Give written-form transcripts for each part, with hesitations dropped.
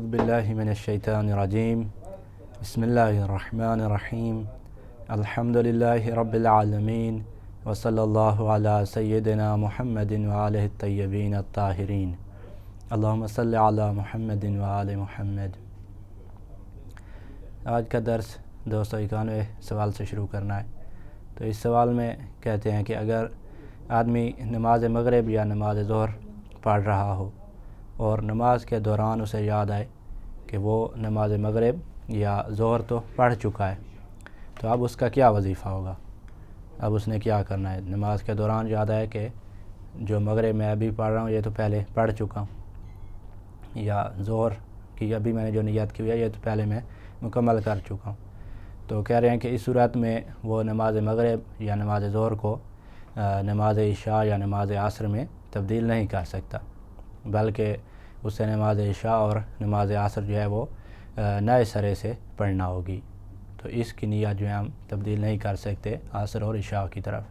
باللہ من الشیطان الرجیم بسم اللہ الرحمن الرحیم الحمد للہ رب العالمین وصلی اللہ علی سیدنا محمد وآلہ الطیبین الطاہرین اللہم صلی علی محمد وآل محمد۔ آج کا درس 291 سوال سے شروع کرنا ہے۔ تو اس سوال میں کہتے ہیں کہ اگر آدمی نماز مغرب یا نماز ظہر پڑھ رہا ہو اور نماز کے دوران اسے یاد آئے کہ وہ نماز مغرب یا ظہر تو پڑھ چکا ہے، تو اب اس کا کیا وظیفہ ہوگا؟ اب اس نے کیا کرنا ہے؟ نماز کے دوران یاد آئے کہ جو مغرب میں ابھی پڑھ رہا ہوں یہ تو پہلے پڑھ چکا ہوں، یا ظہر کی ابھی میں نے جو نیت کی ہوئی ہے یہ تو پہلے میں مکمل کر چکا ہوں۔ تو کہہ رہے ہیں کہ اس صورت میں وہ نماز مغرب یا نماز ظہر کو نماز عشاء یا نماز عصر میں تبدیل نہیں کر سکتا، بلکہ اسے نماز عشاء اور نماز عصر جو ہے وہ نئے سرے سے پڑھنا ہوگی۔ تو اس کی نیت جو ہے ہم تبدیل نہیں کر سکتے عصر اور عشاء کی طرف۔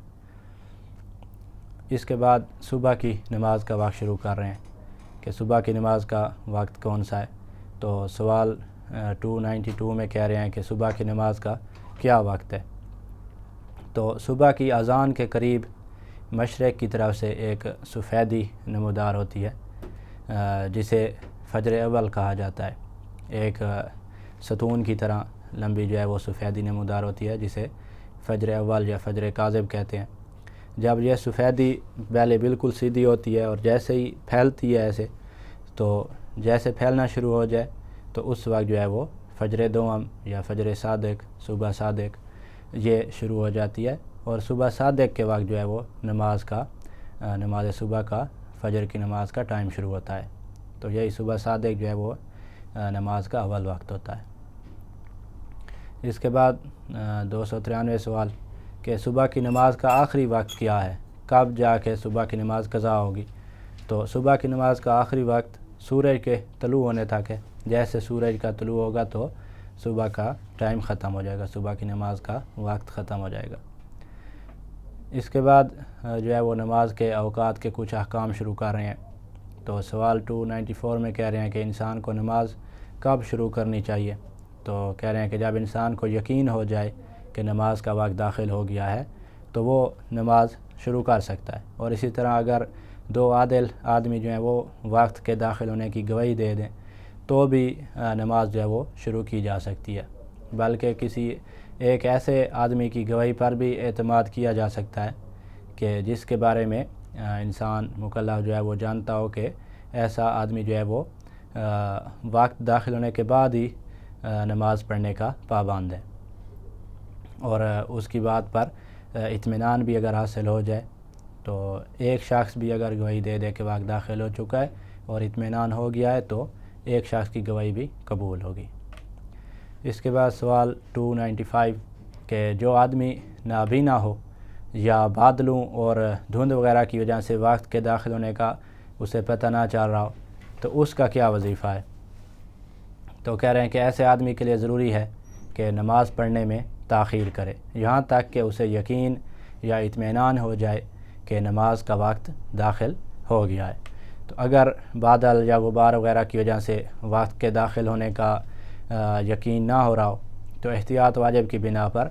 اس کے بعد صبح کی نماز کا وقت شروع کر رہے ہیں کہ صبح کی نماز کا وقت کون سا ہے۔ تو سوال 292 میں کہہ رہے ہیں کہ صبح کی نماز کا کیا وقت ہے۔ تو صبح کی اذان کے قریب مشرق کی طرف سے ایک سفیدی نمودار ہوتی ہے جسے فجر اول کہا جاتا ہے۔ ایک ستون کی طرح لمبی جو ہے وہ سفیدی نمودار ہوتی ہے جسے فجر اول یا فجر کاذب کہتے ہیں۔ جب یہ سفیدی پہلے بالکل سیدھی ہوتی ہے اور جیسے ہی پھیلتی ہے ایسے، تو جیسے پھیلنا شروع ہو جائے تو اس وقت جو ہے وہ فجر دوم یا فجر صادق، صبح صادق یہ شروع ہو جاتی ہے، اور صبح صادق کے وقت جو ہے وہ نماز صبح کا، فجر کی نماز کا ٹائم شروع ہوتا ہے۔ تو یہی صبح صادق جو ہے وہ نماز کا اول وقت ہوتا ہے۔ اس کے بعد 293 سوال کہ صبح کی نماز کا آخری وقت کیا ہے؟ کب جا کے صبح کی نماز قضا ہوگی؟ تو صبح کی نماز کا آخری وقت سورج کے طلوع ہونے تک ہے۔ جیسے سورج کا طلوع ہوگا تو صبح کا ٹائم ختم ہو جائے گا، صبح کی نماز کا وقت ختم ہو جائے گا۔ اس کے بعد جو ہے وہ نماز کے اوقات کے کچھ احکام شروع کر رہے ہیں۔ تو سوال 294 میں کہہ رہے ہیں کہ انسان کو نماز کب شروع کرنی چاہیے؟ تو کہہ رہے ہیں کہ جب انسان کو یقین ہو جائے کہ نماز کا وقت داخل ہو گیا ہے تو وہ نماز شروع کر سکتا ہے۔ اور اسی طرح اگر دو عادل آدمی جو ہیں وہ وقت کے داخل ہونے کی گواہی دے دیں تو بھی نماز جو ہے وہ شروع کی جا سکتی ہے، بلکہ کسی ایک ایسے آدمی کی گواہی پر بھی اعتماد کیا جا سکتا ہے کہ جس کے بارے میں انسان مکلف جو ہے وہ جانتا ہو کہ ایسا آدمی جو ہے وہ وقت داخل ہونے کے بعد ہی نماز پڑھنے کا پابند ہے، اور اس کی بات پر اطمینان بھی اگر حاصل ہو جائے تو ایک شخص بھی اگر گواہی دے دے کہ وقت داخل ہو چکا ہے اور اطمینان ہو گیا ہے تو ایک شخص کی گواہی بھی قبول ہوگی۔ اس کے بعد سوال 295 کہ جو آدمی نابینا ہو یا بادلوں اور دھند وغیرہ کی وجہ سے وقت کے داخل ہونے کا اسے پتہ نہ چل رہا ہو تو اس کا کیا وظیفہ ہے؟ تو کہہ رہے ہیں کہ ایسے آدمی کے لیے ضروری ہے کہ نماز پڑھنے میں تاخیر کرے یہاں تک کہ اسے یقین یا اطمینان ہو جائے کہ نماز کا وقت داخل ہو گیا ہے۔ تو اگر بادل یا غبار وغیرہ کی وجہ سے وقت کے داخل ہونے کا یقین نہ ہو رہا ہو تو احتیاط واجب کی بنا پر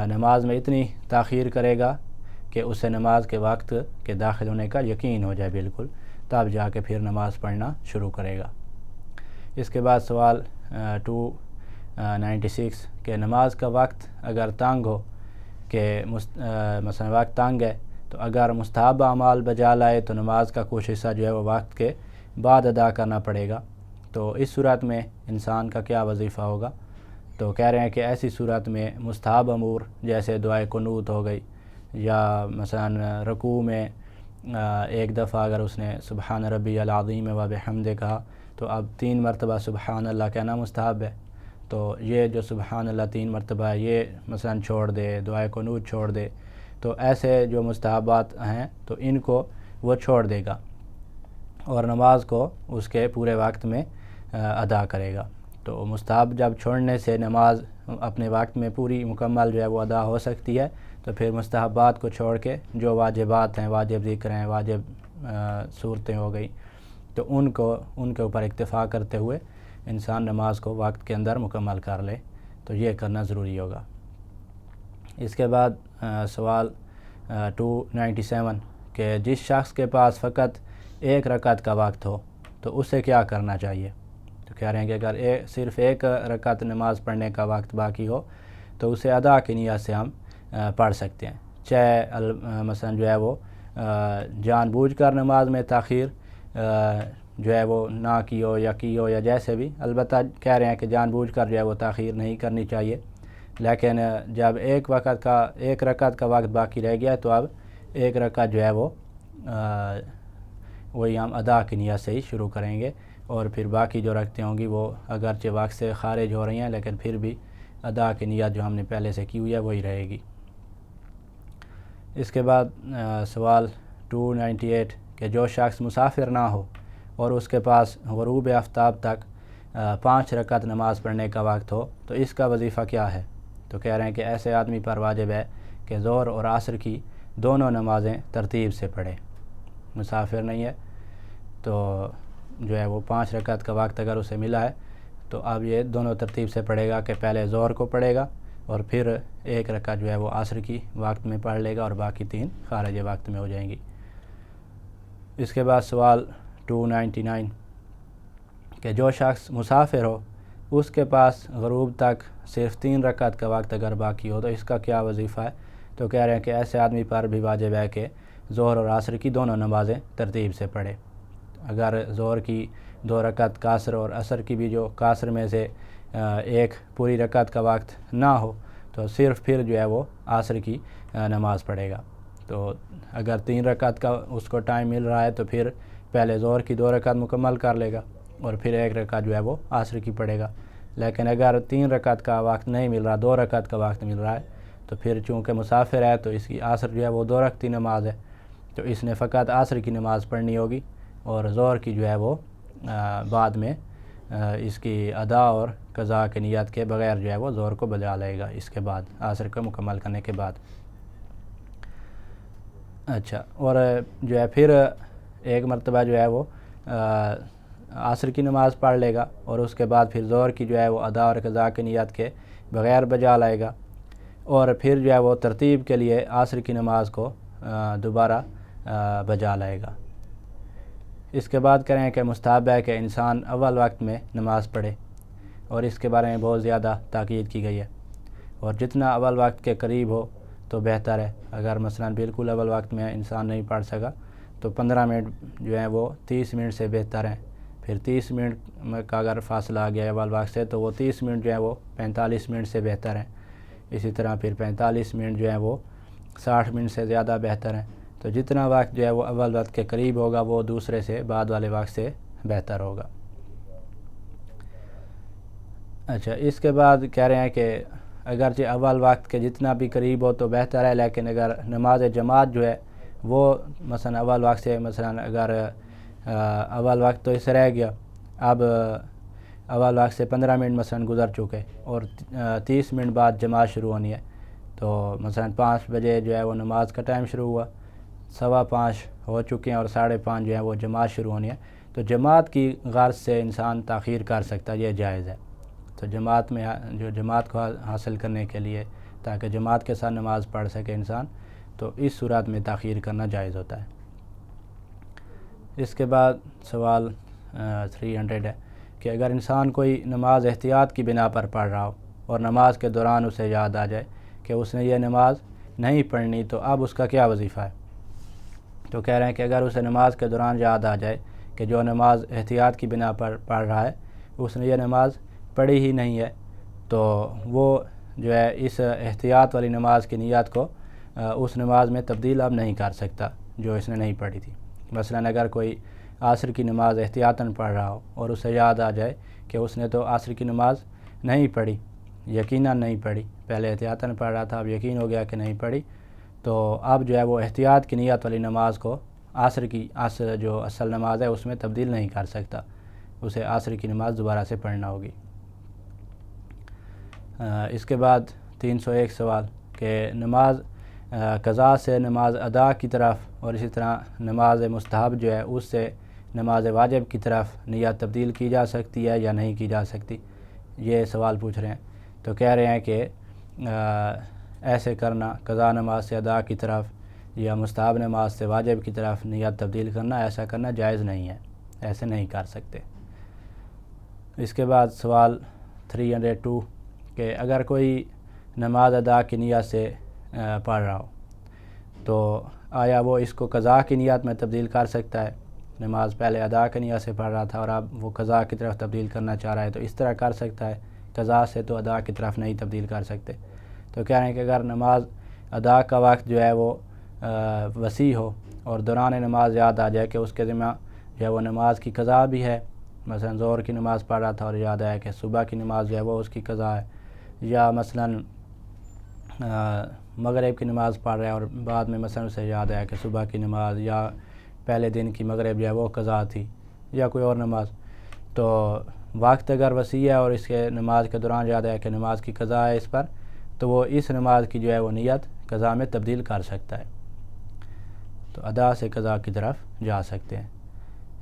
نماز میں اتنی تاخیر کرے گا کہ اسے نماز کے وقت کے داخل ہونے کا یقین ہو جائے بالکل، تب جا کے پھر نماز پڑھنا شروع کرے گا۔ اس کے بعد سوال 296 کہ نماز کا وقت اگر تنگ ہو کہ مثلا وقت تنگ ہے تو اگر مستحب اعمال بجا لائے تو نماز کا کچھ حصہ جو ہے وہ وقت کے بعد ادا کرنا پڑے گا۔ تو اس صورت میں انسان کا کیا وظیفہ ہوگا؟ تو کہہ رہے ہیں کہ ایسی صورت میں مستحب امور جیسے دعائے قنوت ہو گئی، یا مثلا رکوع میں ایک دفعہ اگر اس نے سبحان ربی العظیم و بحمدہ کہا تو اب 3 مرتبہ سبحان اللہ کہنا مستحب ہے، تو یہ جو سبحان اللہ 3 مرتبہ ہے یہ مثلا چھوڑ دے، دعائے قنوت چھوڑ دے، تو ایسے جو مستحبات ہیں تو ان کو وہ چھوڑ دے گا اور نماز کو اس کے پورے وقت میں ادا کرے گا۔ تو مستحب جب چھوڑنے سے نماز اپنے وقت میں پوری مکمل جو ہے وہ ادا ہو سکتی ہے، تو پھر مستحبات کو چھوڑ کے جو واجبات ہیں، واجب ذکر ہیں، واجب صورتیں ہو گئی، تو ان کے اوپر اکتفا کرتے ہوئے انسان نماز کو وقت کے اندر مکمل کر لے، تو یہ کرنا ضروری ہوگا۔ اس کے بعد سوال 297 کہ جس شخص کے پاس فقط ایک رکعت کا وقت ہو تو اسے کیا کرنا چاہیے؟ تو کہہ رہے ہیں کہ اگر صرف ایک رکعت نماز پڑھنے کا وقت باقی ہو تو اسے ادا کی نیت سے ہم پڑھ سکتے ہیں، چاہے مثلا جو ہے وہ جان بوجھ کر نماز میں تاخیر جو ہے وہ نہ کی ہو یا جیسے بھی، البتہ کہہ رہے ہیں کہ جان بوجھ کر جو ہے وہ تاخیر نہیں کرنی چاہیے، لیکن جب ایک رکعت کا وقت باقی رہ گیا تو اب ایک رکعت جو ہے وہ وہی ہم ادا کی نیت سے ہی شروع کریں گے، اور پھر باقی جو رکھتے ہوں گی وہ اگرچہ وقت سے خارج ہو رہی ہیں لیکن پھر بھی ادا کی نیت جو ہم نے پہلے سے کی ہوئی ہے وہی رہے گی۔ اس کے بعد سوال 298 کہ جو شخص مسافر نہ ہو اور اس کے پاس غروب آفتاب تک 5 رکعت نماز پڑھنے کا وقت ہو تو اس کا وظیفہ کیا ہے؟ تو کہہ رہے ہیں کہ ایسے آدمی پر واجب ہے کہ ظہر اور عصر کی دونوں نمازیں ترتیب سے پڑھے، مسافر نہیں ہے تو جو ہے وہ 5 رکعت کا وقت اگر اسے ملا ہے تو اب یہ دونوں ترتیب سے پڑھے گا کہ پہلے ظہر کو پڑھے گا اور پھر ایک رکعت جو ہے وہ عصر کی وقت میں پڑھ لے گا اور باقی 3 خارج وقت میں ہو جائیں گی۔ اس کے بعد سوال 299 کہ جو شخص مسافر ہو اس کے پاس غروب تک صرف 3 رکعت کا وقت اگر باقی ہو تو اس کا کیا وظیفہ ہے؟ تو کہہ رہے ہیں کہ ایسے آدمی پر بھی واجب ہے کہ ظہر اور عصر کی دونوں نمازیں ترتیب سے پڑھے۔ اگر ظہر کی 2 رکعت قاصر اور عصر کی بھی جو قاصر میں سے ایک پوری رکعت کا وقت نہ ہو تو صرف پھر جو ہے وہ عصر کی نماز پڑھے گا۔ تو اگر 3 رکعت کا اس کو ٹائم مل رہا ہے تو پھر پہلے ظہر کی 2 رکعت مکمل کر لے گا اور پھر ایک رکعت جو ہے وہ عصر کی پڑھے گا، لیکن اگر 3 رکعت کا وقت نہیں مل رہا، 2 رکعت کا وقت مل رہا ہے تو پھر چونکہ مسافر ہے تو اس کی عصر جو ہے وہ 2 رکعتی نماز ہے تو اس نے فقط عصر کی نماز پڑھنی ہوگی اور ظہر کی جو ہے وہ بعد میں اس کی ادا اور قضاء کی نیت کے بغیر جو ہے وہ ظہر کو بجا لے گا اس کے بعد، عصر کو مکمل کرنے کے بعد۔ اچھا، اور جو ہے پھر ایک مرتبہ جو ہے وہ عصر کی نماز پڑھ لے گا اور اس کے بعد پھر ظہر کی جو ہے وہ ادا اور قضاء کی نیت کے بغیر بجا لائے گا اور پھر جو ہے وہ ترتیب کے لیے عصر کی نماز کو دوبارہ بجا لائے گا۔ اس کے بعد کریں کہ مستحب ہے کہ انسان اول وقت میں نماز پڑھے، اور اس کے بارے میں بہت زیادہ تاکید کی گئی ہے، اور جتنا اول وقت کے قریب ہو تو بہتر ہے۔ اگر مثلا بالکل اول وقت میں انسان نہیں پڑھ سکا تو 15 منٹ جو ہیں وہ 30 منٹ سے بہتر ہیں، پھر 30 منٹ کا اگر فاصلہ آ گیا اول وقت سے تو وہ 30 منٹ جو ہیں وہ 45 منٹ سے بہتر ہیں، اسی طرح پھر 45 منٹ جو ہیں وہ 60 منٹ سے زیادہ بہتر ہیں۔ تو جتنا وقت جو ہے وہ اول وقت کے قریب ہوگا وہ دوسرے سے بعد والے وقت سے بہتر ہوگا۔ اچھا، اس کے بعد کہہ رہے ہیں کہ اگرچہ اول وقت کے جتنا بھی قریب ہو تو بہتر ہے، لیکن اگر نماز جماعت جو ہے وہ مثلا اول وقت سے مثلا اگر اول وقت تو اس سے رہ گیا، اب اول وقت سے 15 منٹ مثلا گزر چکے اور 30 منٹ بعد جماعت شروع ہونی ہے، تو مثلا 5 بجے جو ہے وہ نماز کا ٹائم شروع ہوا، 5:15 ہو چکے ہیں اور 5:30 جو ہے وہ جماعت شروع ہونی ہے، تو جماعت کی غرض سے انسان تاخیر کر سکتا ہے، یہ جائز ہے۔ تو جماعت میں جو جماعت کو حاصل کرنے کے لیے تاکہ جماعت کے ساتھ نماز پڑھ سکے انسان، تو اس صورت میں تاخیر کرنا جائز ہوتا ہے۔ اس کے بعد سوال 300 ہے کہ اگر انسان کوئی نماز احتیاط کی بنا پر پڑھ رہا ہو اور نماز کے دوران اسے یاد آ جائے کہ اس نے یہ نماز نہیں پڑھنی تو اب اس کا کیا وظیفہ ہے؟ تو کہہ رہے ہیں کہ اگر اسے نماز کے دوران یاد آ جائے کہ جو نماز احتیاط کی بنا پر پڑھ رہا ہے اس نے یہ نماز پڑھی ہی نہیں ہے تو وہ جو ہے اس احتیاط والی نماز کی نیت کو اس نماز میں تبدیل اب نہیں کر سکتا جو اس نے نہیں پڑھی تھی۔ مثلا اگر کوئی عصر کی نماز احتیاطاً پڑھ رہا ہو اور اسے یاد آ جائے کہ اس نے تو عصر کی نماز نہیں پڑھی، یقیناً نہیں پڑھی، پہلے احتیاطاً پڑھ رہا تھا اب یقین ہو گیا کہ نہیں پڑھی، تو اب جو ہے وہ احتیاط کی نیت والی نماز کو عصر جو اصل نماز ہے اس میں تبدیل نہیں کر سکتا، اسے عصر کی نماز دوبارہ سے پڑھنا ہوگی۔ اس کے بعد 301 سوال کہ نماز قضاء سے نماز ادا کی طرف اور اسی طرح نماز مستحب جو ہے اس سے نماز واجب کی طرف نیت تبدیل کی جا سکتی ہے یا نہیں کی جا سکتی، یہ سوال پوچھ رہے ہیں۔ تو کہہ رہے ہیں کہ ایسے کرنا قضا نماز سے ادا کی طرف یا مستحب نماز سے واجب کی طرف نیت تبدیل کرنا، ایسا کرنا جائز نہیں ہے، ایسے نہیں کر سکتے۔ اس کے بعد سوال 302 کہ اگر کوئی نماز ادا کی نیت سے پڑھ رہا ہو تو آیا وہ اس کو قضا کی نیت میں تبدیل کر سکتا ہے؟ نماز پہلے ادا کی نیت سے پڑھ رہا تھا اور اب وہ قضا کی طرف تبدیل کرنا چاہ رہا ہے، تو اس طرح کر سکتا ہے؟ قضا سے تو ادا کی طرف نہیں تبدیل کر سکتے۔ تو کہہ رہے ہیں کہ اگر نماز ادا کا وقت جو ہے وہ وسیع ہو اور دوران نماز یاد آ جائے کہ اس کے ذمہ جو ہے وہ نماز کی قضا بھی ہے، مثلا ظہر کی نماز پڑھ رہا تھا اور یاد آیا کہ صبح کی نماز جو ہے وہ اس کی قضا ہے، یا مثلا مغرب کی نماز پڑھ رہا ہے اور بعد میں مثلا اسے یاد آیا کہ صبح کی نماز یا پہلے دن کی مغرب جو ہے وہ قضا تھی یا کوئی اور نماز، تو وقت اگر وسیع ہے اور اس کے نماز کے دوران یاد آیا کہ نماز کی قضا ہے اس پر، تو وہ اس نماز کی جو ہے وہ نیت قضا میں تبدیل کر سکتا ہے، تو ادا سے قضا کی طرف جا سکتے ہیں۔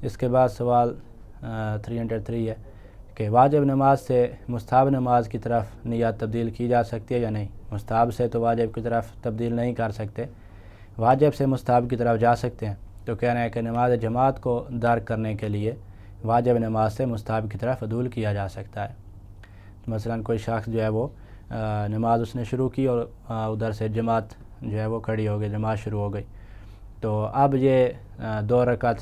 اس کے بعد سوال 303 ہے کہ واجب نماز سے مستحب نماز کی طرف نیت تبدیل کی جا سکتی ہے یا نہیں؟ مستحب سے تو واجب کی طرف تبدیل نہیں کر سکتے، واجب سے مستحب کی طرف جا سکتے ہیں۔ تو کہہ رہے ہیں کہ نماز جماعت کو درک کرنے کے لیے واجب نماز سے مستحب کی طرف عدول کیا جا سکتا ہے۔ مثلا کوئی شخص جو ہے وہ نماز اس نے شروع کی اور ادھر سے جماعت جو ہے وہ کھڑی ہو گئی، جماعت شروع ہو گئی، تو اب یہ 2 رکعت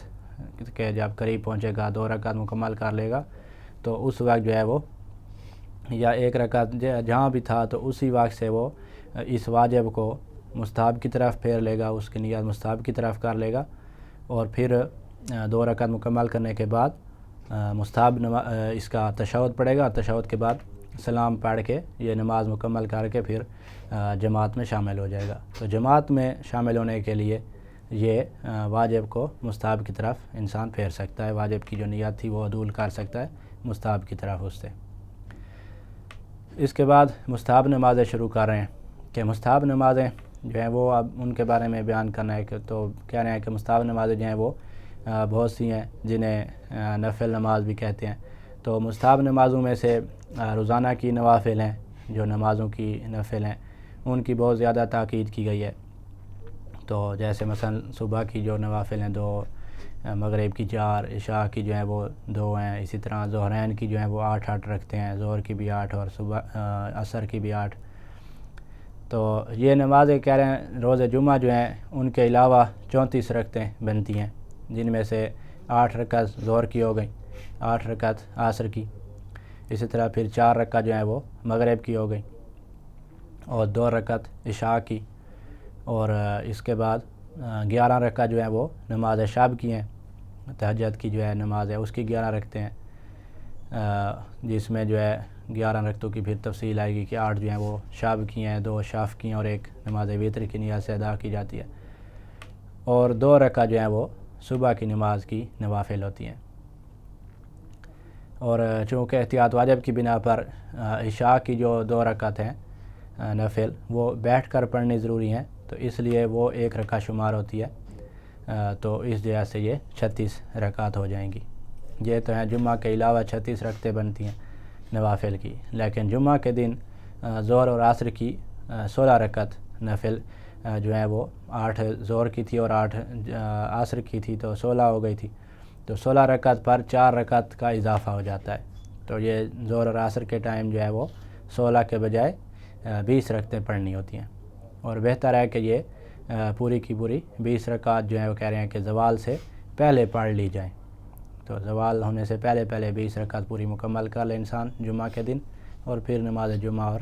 کے جب قریب پہنچے گا 2 رکعت مکمل کر لے گا، تو اس وقت جو ہے وہ یا 1 رکعت جہاں بھی تھا تو اسی وقت سے وہ اس واجب کو مستحب کی طرف پھیر لے گا، اس کی نیت مستحب کی طرف کر لے گا، اور پھر 2 رکعت مکمل کرنے کے بعد مستحب اس کا تشہد پڑھے گا، تشہد کے بعد سلام پڑھ کے یہ نماز مکمل کر کے پھر جماعت میں شامل ہو جائے گا۔ تو جماعت میں شامل ہونے کے لیے یہ واجب کو مستحب کی طرف انسان پھیر سکتا ہے، واجب کی جو نیت تھی وہ عدول کر سکتا ہے مستحب کی طرف اس سے۔ اس کے بعد مستحب نمازیں شروع کر رہے ہیں کہ مستحب نمازیں جو ہیں وہ اب ان کے بارے میں بیان کرنا ہے، کہ تو کہہ رہے ہیں کہ مستحب نمازیں جو ہیں وہ بہت سی ہیں جنہیں نفل نماز بھی کہتے ہیں۔ تو مستحب نمازوں میں سے روزانہ کی نوافل ہیں، جو نمازوں کی نفل ہیں ان کی بہت زیادہ تاکید کی گئی ہے۔ تو جیسے مثلا صبح کی جو نوافل ہیں 2، مغرب کی 4، عشاء کی جو ہیں وہ 2 ہیں، اسی طرح ظہرین کی جو ہیں وہ 8 رکھتے ہیں، ظہر کی بھی 8 اور عصر کی بھی 8۔ تو یہ نمازیں کہہ رہے ہیں روز جمعہ جو ہیں ان کے علاوہ 34 رکعتیں بنتی ہیں، جن میں سے 8 رکعت ظہر کی ہو گئی، 8 رکعت عصر کی، اسی طرح پھر 4 رکعت جو ہیں وہ مغرب کی ہو گئی، اور 2 رکعت عشاء کی، اور اس کے بعد 11 رکعت جو ہیں وہ نماز شب کی ہیں، تہجد کی جو ہے نماز ہے اس کی 11 رکعتیں ہیں، جس میں جو ہے 11 رکعتوں کی پھر تفصیل آئے گی کہ 8 جو ہیں وہ شب کی ہیں، 2 شفع کی ہیں اور 1 نماز وتر کی نیت سے ادا کی جاتی ہے، اور 2 رکعت جو ہیں وہ صبح کی نماز کی نوافل ہوتی ہیں۔ اور چونکہ احتیاط واجب کی بنا پر عشاء کی جو 2 رکعت ہیں نفل وہ بیٹھ کر پڑھنی ضروری ہیں، تو اس لیے وہ 1 رکعت شمار ہوتی ہے، تو اس وجہ سے یہ 36 رکعت ہو جائیں گی۔ یہ تو ہیں جمعہ کے علاوہ 36 رکعتیں بنتی ہیں نوافل کی، لیکن جمعہ کے دن ظہر اور عصر کی 16 رکعت نفل جو ہیں وہ 8 ظہر کی تھی اور 8 عصر کی تھی، تو 16 ہو گئی تھی، تو 16 رکعت پر 4 رکعت کا اضافہ ہو جاتا ہے، تو یہ ظہر اور عصر کے ٹائم جو ہے وہ 16 کے بجائے 20 رکعتیں پڑھنی ہوتی ہیں، اور بہتر ہے کہ یہ پوری کی پوری 20 رکعت جو ہے وہ کہہ رہے ہیں کہ زوال سے پہلے پڑھ لی جائیں، تو زوال ہونے سے پہلے 20 رکعت پوری مکمل کر لے انسان جمعہ کے دن، اور پھر نماز جمعہ اور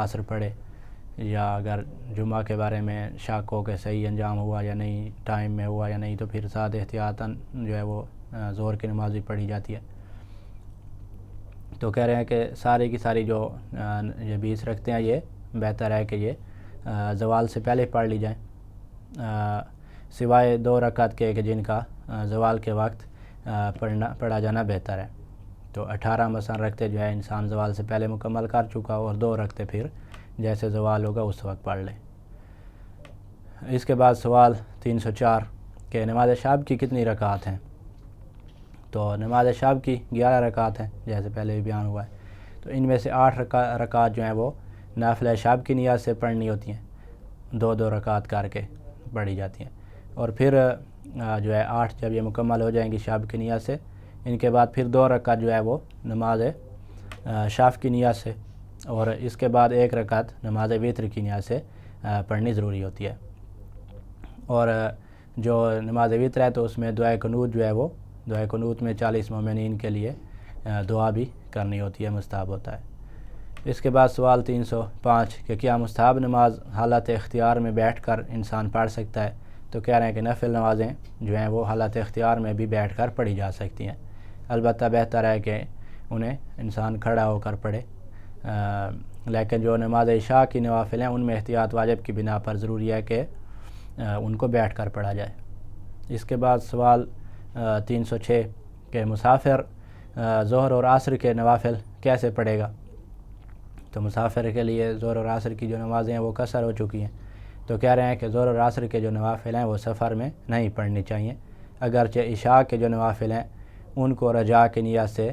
عصر پڑھے، یا اگر جمعہ کے بارے میں شک ہو کہ صحیح انجام ہوا یا نہیں، ٹائم میں ہوا یا نہیں، تو پھر ساتھ احتیاطاً جو ہے وہ ظہر کی نماز بھی پڑھی جاتی ہے۔ تو کہہ رہے ہیں کہ ساری کی ساری جو یہ 20 رکعتیں ہیں یہ بہتر ہے کہ یہ زوال سے پہلے پڑھ لی جائیں، سوائے 2 رکعت کے کہ جن کا زوال کے وقت پڑھا جانا بہتر ہے۔ تو 18 مثلا رکعتیں جو ہے انسان زوال سے پہلے مکمل کر چکا، اور 2 رکعتیں پھر جیسے زوال ہوگا اس وقت پڑھ لیں۔ اس کے بعد سوال 304 کہ نماز شب کی کتنی رکعات ہیں؟ تو نماز شب کی 11 رکعت ہیں جیسے پہلے بھی بیان ہوا ہے، تو ان میں سے 8 رکعت جو ہیں وہ نافلہ شب کی نیت سے پڑھنی ہوتی ہیں، 2 رکعت کر کے پڑھی جاتی ہیں، اور پھر جو ہے 8 جب یہ مکمل ہو جائیں گی شب کی نیت سے، ان کے بعد پھر 2 رکعت جو ہے وہ نماز شب کی نیت سے، اور اس کے بعد 1 رکعت نماز وتر کی نیت سے پڑھنی ضروری ہوتی ہے۔ اور جو نماز وتر ہے تو اس میں دعائے قنوت جو ہے وہ دعائے قنوت میں 40 مومنین کے لیے دعا بھی کرنی ہوتی ہے، مستحب ہوتا ہے۔ اس کے بعد سوال 305 کہ کیا مستحب نماز حالت اختیار میں بیٹھ کر انسان پڑھ سکتا ہے؟ تو کہہ رہے ہیں کہ نفل نمازیں جو ہیں وہ حالت اختیار میں بھی بیٹھ کر پڑھی جا سکتی ہیں، البتہ بہتر ہے کہ انہیں انسان کھڑا ہو کر پڑھے، لیکن جو نماز عشاء کی نوافل ہیں ان میں احتیاط واجب کی بنا پر ضروری ہے کہ ان کو بیٹھ کر پڑھا جائے۔ اس کے بعد سوال 306 کہ مسافر ظہر اور عصر کے نوافل کیسے پڑھے گا؟ تو مسافر کے لیے ظہر اور عصر کی جو نمازیں ہیں وہ قصر ہو چکی ہیں، تو کہہ رہے ہیں کہ ظہر اور عصر کے جو نوافل ہیں وہ سفر میں نہیں پڑھنی چاہیے، اگرچہ عشاء کے جو نوافل ہیں ان کو رجاء کی نیت سے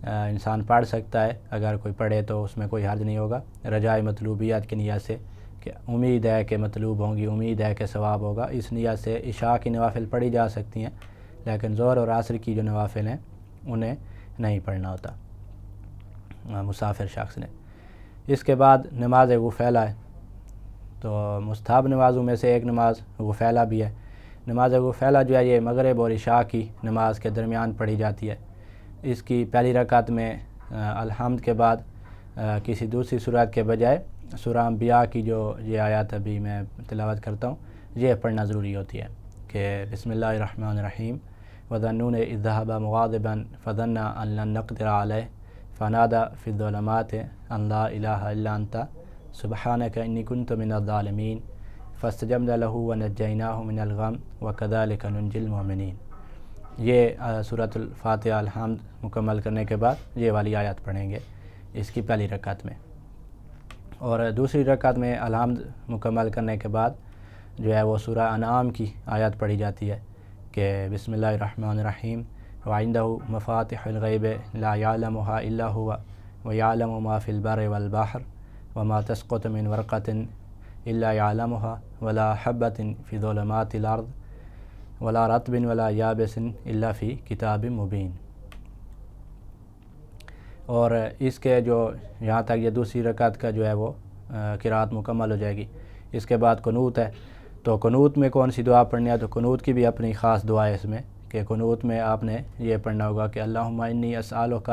انسان پڑھ سکتا ہے، اگر کوئی پڑھے تو اس میں کوئی حرج نہیں ہوگا، رجاء مطلوبیت کی نیت سے کہ امید ہے کہ مطلوب ہوں گی، امید ہے کہ ثواب ہوگا، اس نیت سے عشاء کی نوافل پڑھی جا سکتی ہیں، لیکن ظہر اور عصر کی جو نوافل ہیں انہیں نہیں پڑھنا ہوتا مسافر شخص نے۔ اس کے بعد نماز غفیلہ ہے، تو مستحب نمازوں میں سے ایک نماز غفیلہ بھی ہے۔ نماز غفیلہ جو ہے یہ مغرب اور عشاء کی نماز کے درمیان پڑھی جاتی ہے۔ اس کی پہلی رکعت میں الحمد کے بعد کسی دوسری سورت کے بجائے سورہ انبیاء کی جو یہ آیات ابھی میں تلاوت کرتا ہوں یہ پڑھنا ضروری ہوتی ہے کہ بسم اللہ الرحمن الرحیم وَظَنُّونَ إِذْ ذَهَبَ مُغَاضِبًا فَظَنَّ أَن لَّن نَّقْدِرَ عَلَيْهِ فَنَادَىٰ فِي الظُّلُمَاتِ أَن لَّا إِلَٰهَ إِلَّا أَنتَ سُبْحَانَكَ إِنِّي كُنتُ مِنَ الظَّالِمِينَ فَاسْتَجَبْنَا لَهُ وَنَجَّيْنَاهُ مِنَ الْغَمِّ وَكَذَٰلِكَ نُنجِي الْمُؤْمِنِينَ۔ یہ سورۃ الفاتحہ الحمد مکمل کرنے کے بعد یہ والی آیات پڑھیں گے اس کی پہلی رکعت میں، اور دوسری رکعت میں الحمد مکمل کرنے کے بعد جو ہے وہ سورہ انعام کی آیت پڑھی جاتی ہے کہ بسم اللہ الرحمن الرحیم وَعِندَهُ مَفَاتِحُ الْغَيْبِ لَا يَعْلَمُهَا إِلَّا هُوَ وَيَعْلَمُ مَا فِي الْبَرِّ وَالْبَحْرِ وَمَا تَسْقُطُ مِنْ وَرْقَةٍ إِلَّا يَعْلَمُهَا وَلَا حَبَّةٍ فِي ظُلُمَاتِ الْأَرْضِ وَلَا رَطْبٍ وَلَا يَابِسٍ إِلَّا فِي كِتَابٍ مُبِينٍ۔ اور اس کے جو یہاں تک یہ دوسری رکعت کا جو ہے وہ قرات مکمل ہو جائے گی۔ اس کے بعد قنوت ہے، تو قنوت میں کون سی دعا پڑھنی ہے؟ تو قنوت کی بھی اپنی خاص دعا ہے اس میں کہ قنوت میں آپ نے یہ پڑھنا ہوگا کہ اللہم انی اسألک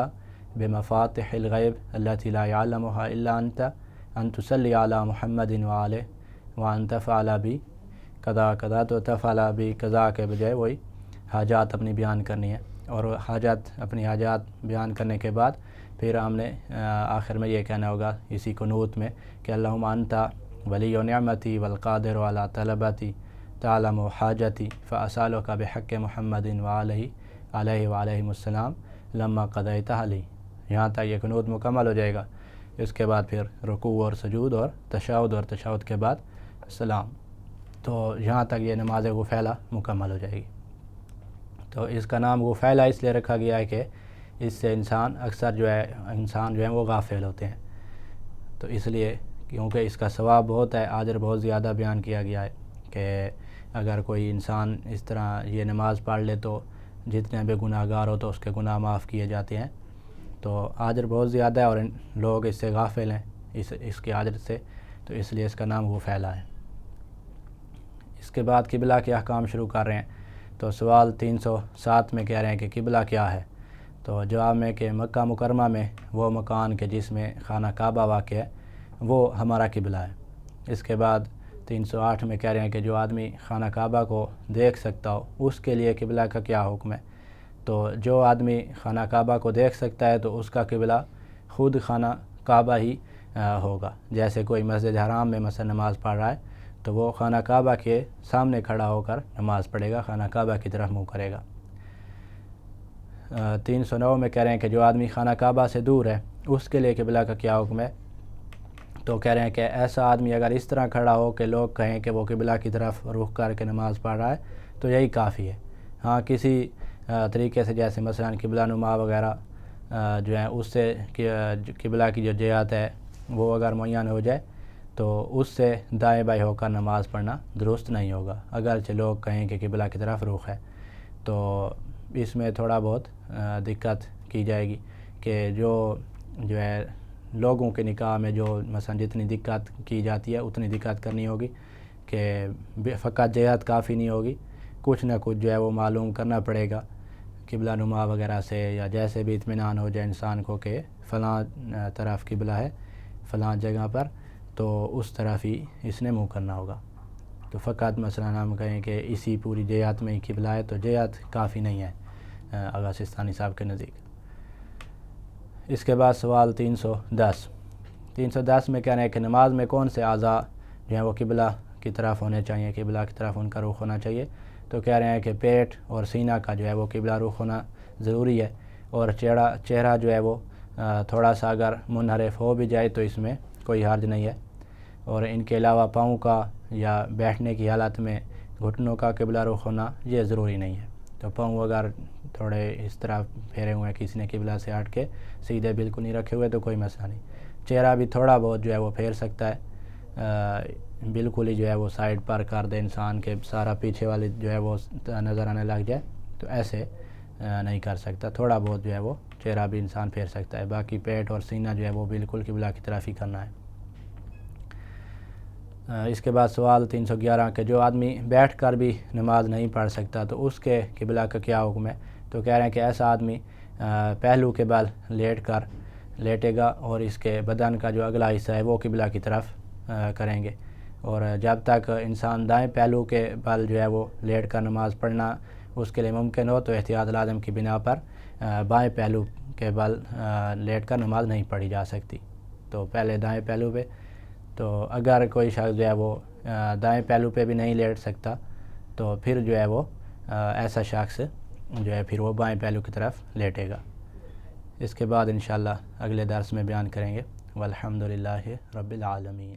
بمفاتح الغیب التی لا یعلمها الا انت ان تصلی علی محمد وآلہ وان تفعل بی قضا قضا، تو تفعل بی قضا کے بجائے وہی حاجات اپنی بیان کرنی ہے، اور اپنی حاجات بیان کرنے کے بعد پھر ہم نے آخر میں یہ کہنا ہوگا اسی قنوت میں کہ اللہم انت ولی نعمتی والقادر علی طلبتی تعلم حاجتی فاسألک بحق محمد وآلہ علیہ وعلیہم السلام لما قضیتہ لی۔ یہاں تک یہ قنوت مکمل ہو جائے گا۔ اس کے بعد پھر رکوع اور سجود اور تشہد کے بعد السلام، تو یہاں تک یہ نماز غفیلہ مکمل ہو جائے گی۔ تو اس کا نام غفیلہ اس لیے رکھا گیا ہے کہ اس سے اکثر جو ہے وہ غافل ہوتے ہیں، تو اس لیے کیونکہ اس کا ثواب بہت ہے، اجر بہت زیادہ بیان کیا گیا ہے کہ اگر کوئی انسان اس طرح یہ نماز پڑھ لے تو جتنے بھی گناہ گار ہو تو اس کے گناہ معاف کیے جاتے ہیں، تو اجر بہت زیادہ ہے، اور لوگ اس سے غافل ہیں اس کے اجر سے، تو اس لیے اس کا نام غفیلہ ہے۔ اس کے بعد قبلہ کے احکام شروع کر رہے ہیں، تو سوال 307 میں کہہ رہے ہیں کہ قبلہ کیا ہے؟ تو جواب میں کہ مکہ مکرمہ میں وہ مکان کے جس میں خانہ کعبہ واقع ہے وہ ہمارا قبلہ ہے۔ اس کے بعد 308 میں کہہ رہے ہیں کہ جو آدمی خانہ کعبہ کو دیکھ سکتا ہو اس کے لیے قبلہ کا کیا حکم ہے؟ تو جو آدمی خانہ کعبہ کو دیکھ سکتا ہے تو اس کا قبلہ خود خانہ کعبہ ہی ہوگا، جیسے کوئی مسجد حرام میں مثلا نماز پڑھ رہا ہے تو وہ خانہ کعبہ کے سامنے کھڑا ہو کر نماز پڑھے گا، خانہ کعبہ کی طرف منہ کرے گا۔ 309 میں کہہ رہے ہیں کہ جو آدمی خانہ کعبہ سے دور ہے اس کے لیے قبلہ کا کیا حکم ہے؟ تو کہہ رہے ہیں کہ ایسا آدمی اگر اس طرح کھڑا ہو کہ لوگ کہیں کہ وہ قبلہ کی طرف رخ کر کے نماز پڑھ رہا ہے تو یہی کافی ہے۔ ہاں کسی طریقے سے، جیسے مثلا قبلہ نما وغیرہ جو ہیں اس سے قبلہ کی جو جہت ہے وہ اگر معین ہو جائے تو اس سے دائیں بائیں ہو کر نماز پڑھنا درست نہیں ہوگا، اگرچہ لوگ کہیں کہ قبلہ کی طرف رخ ہے، تو اس میں تھوڑا بہت دقت کی جائے گی کہ جو ہے لوگوں کے نکاح میں جو مثلا جتنی دقت کی جاتی ہے اتنی دقت کرنی ہوگی کہ فقط جہت کافی نہیں ہوگی، کچھ نہ کچھ جو ہے وہ معلوم کرنا پڑے گا قبلہ نما وغیرہ سے، یا جیسے بھی اطمینان ہو جائے انسان کو کہ فلاں طرف قبلہ ہے فلاں جگہ پر، تو اس طرف ہی اس نے منہ کرنا ہوگا۔ تو فقط مثلا ہم کہیں کہ اسی پوری جہت میں ہی قبلہ ہے تو جہت کافی نہیں ہے آغا سستانی صاحب کے نزدیک۔ اس کے بعد سوال 310 میں کہہ رہے ہیں کہ نماز میں کون سے اعضاء جو ہیں وہ قبلہ کی طرف ہونے چاہیے، قبلہ کی طرف ان کا رخ ہونا چاہیے؟ تو کہہ رہے ہیں کہ پیٹ اور سینہ کا جو ہے وہ قبلہ رخ ہونا ضروری ہے، اور چہرہ جو ہے وہ تھوڑا سا اگر منحرف ہو بھی جائے تو اس میں کوئی حرج نہیں ہے، اور ان کے علاوہ پاؤں کا یا بیٹھنے کی حالت میں گھٹنوں کا قبلہ رخ ہونا یہ ضروری نہیں ہے۔ تو پاؤں اگر تھوڑے اس طرح پھیرے ہوئے ہیں کسی نے قبلہ سے ہٹ کے سیدھے بالکل نہیں رکھے ہوئے تو کوئی مسئلہ نہیں۔ چہرہ بھی تھوڑا بہت جو ہے وہ پھیر سکتا ہے، بالکل ہی جو ہے وہ سائڈ پر کر دے انسان کے سارا پیچھے والی جو ہے وہ نظر آنے لگ جائے تو ایسے نہیں کر سکتا، تھوڑا بہت جو ہے وہ چہرہ بھی انسان پھیر سکتا ہے، باقی پیٹ اور سینہ جو ہے وہ بالکل قبلہ کی طرف ہی کرنا ہے۔ اس کے بعد سوال 311 کہ جو آدمی بیٹھ کر بھی نماز نہیں پڑھ سکتا تو اس کے قبلہ کا کیا حکم ہے؟ تو کہہ رہے ہیں کہ ایسا آدمی پہلو کے بل لیٹے گا اور اس کے بدن کا جو اگلا حصہ ہے وہ قبلہ کی طرف کریں گے، اور جب تک انسان دائیں پہلو کے بل جو ہے وہ لیٹ کر نماز پڑھنا اس کے لیے ممکن ہو تو احتیاط لازم کی بنا پر بائیں پہلو کے بل لیٹ کر نماز نہیں پڑھی جا سکتی، تو پہلے دائیں پہلو پہ۔ تو اگر کوئی شخص جو ہے وہ دائیں پہلو پہ بھی نہیں لیٹ سکتا تو پھر جو ہے وہ ایسا شخص جو ہے پھر وہ بائیں پہلو کی طرف لیٹے گا۔ اس کے بعد انشاءاللہ اگلے درس میں بیان کریں گے۔ والحمدللہ رب العالمین۔